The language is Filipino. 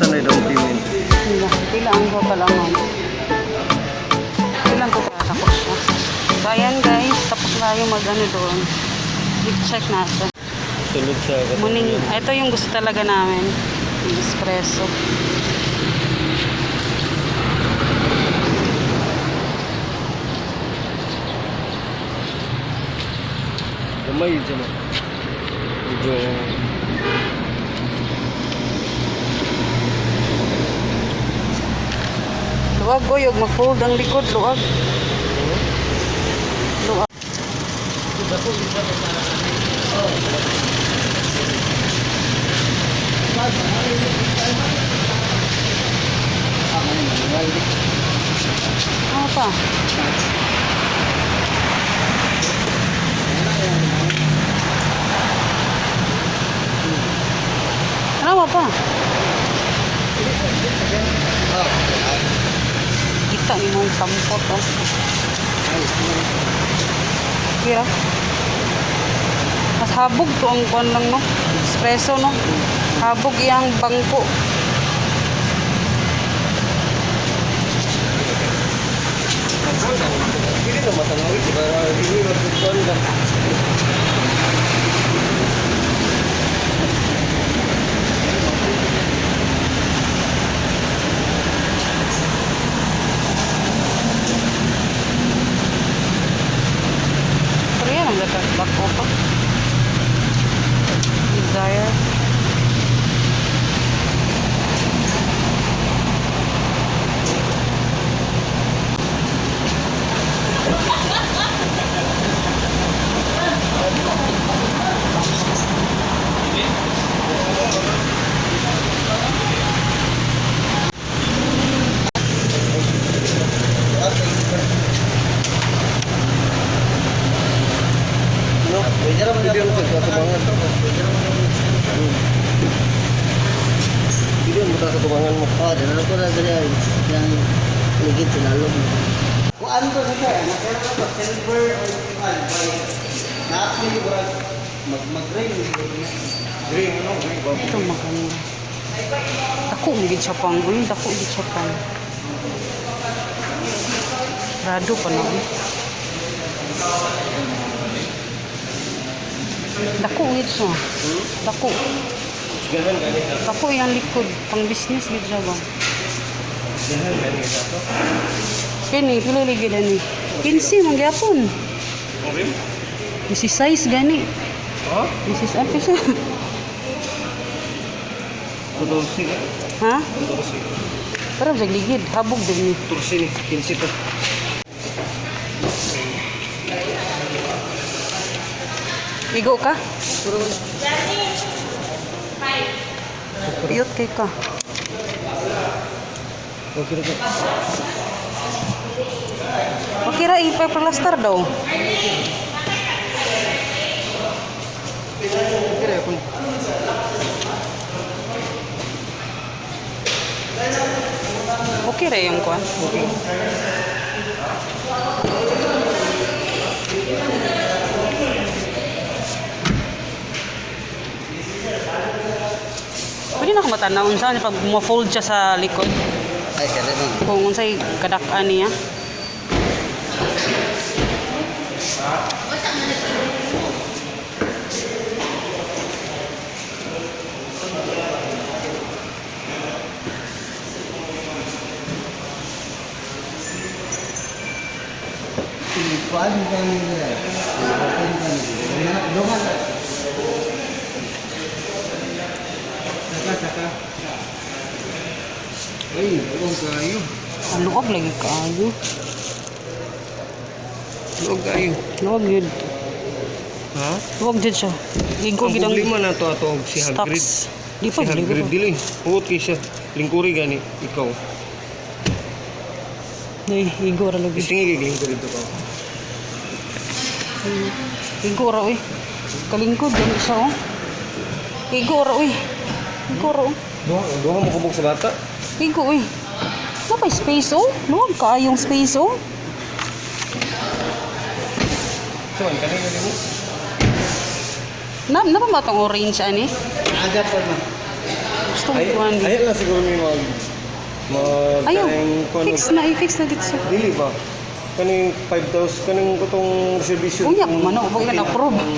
na down payment? Pila ang total amount. Ilang total tapos siya. So ayan guys, tapos na yung mag-ano doon. I-check natin. Tulog siya. Muning, ito yung gusto talaga namin. Yung espresso. Gamay yun siya mo. Medyo... Luwag ko yung mag-fold ang likod. Luwag. Luwag. Ano pa? Ano pa? Kita ni mong sampot oh. Kira. Mas habog to ang kuan lang no. Espresso no. Habog iyang bangko. Hindi na matanawin. Hindi na matanawin. Pero yan ang back open. Desire. Pwede naman yung tubangan. Hindi mo sa tubangan mo. Oh, dinala ko na dali ay yang ligid sinalo. Kung ano to sa kaya, nakaya ko silver or na-apply ko mag-green. Green, ano? Ito maganda. Dako gid siya pang green, dako gid siya pang. Rado pa na. Dako gid siya. Dako. Gahan ganit. Dako yang likod pang business gid siya ba. Gahan ganit ato. Kini pila lagi dani. 15 man gyapon. Okay? This size gani. Oh? This is apa siya? Tursi ka? Ha? Tursi. Pero sa ligid habog din ni. Tursi ni. 15 to. Igo ka? Piyot kay ka. Okay na ka. Makira ipa-plaster daw. Kira ako. Okay ra yung kuan. Okay. Pwede na ka matanaw unsa pag mo-fold siya sa likod. Ay, kaya naman. Kung unsay kadak-an niya. Kuan ka nila. Open ka nila. Dungan. Saka. Ay, huwag kayo. Ang luog lagi kaayo. Huwag kayo. Luog yun. Ha? Luog din siya. Igo Ang gidang problema na to ato si Hagrid. stocks. Di pa Si Hagrid ligo. dili. Huwag kayo siya. Lingkuri gani. Ikaw. Ay, igo ra lagi. Istingi kay lingkuri to ka. Igo ra uy. Kalingkod gani siya oh. Igo ra uy. Igo ra oh. Doon mo kubog sa bata. Igo uy. Napay space oh. Luog kaayong space oh. So, ang kanina din mo. Napa matong orange ani? Aga pa man. Gusto mo Ay, kuhan di. ayun lang siguro may Ayaw, kuan- fix na, i-fix na dito sa. Dili ba? Kaning 5,000 kaning kutong reservation. Unya, kumano, huwag na approve. Ang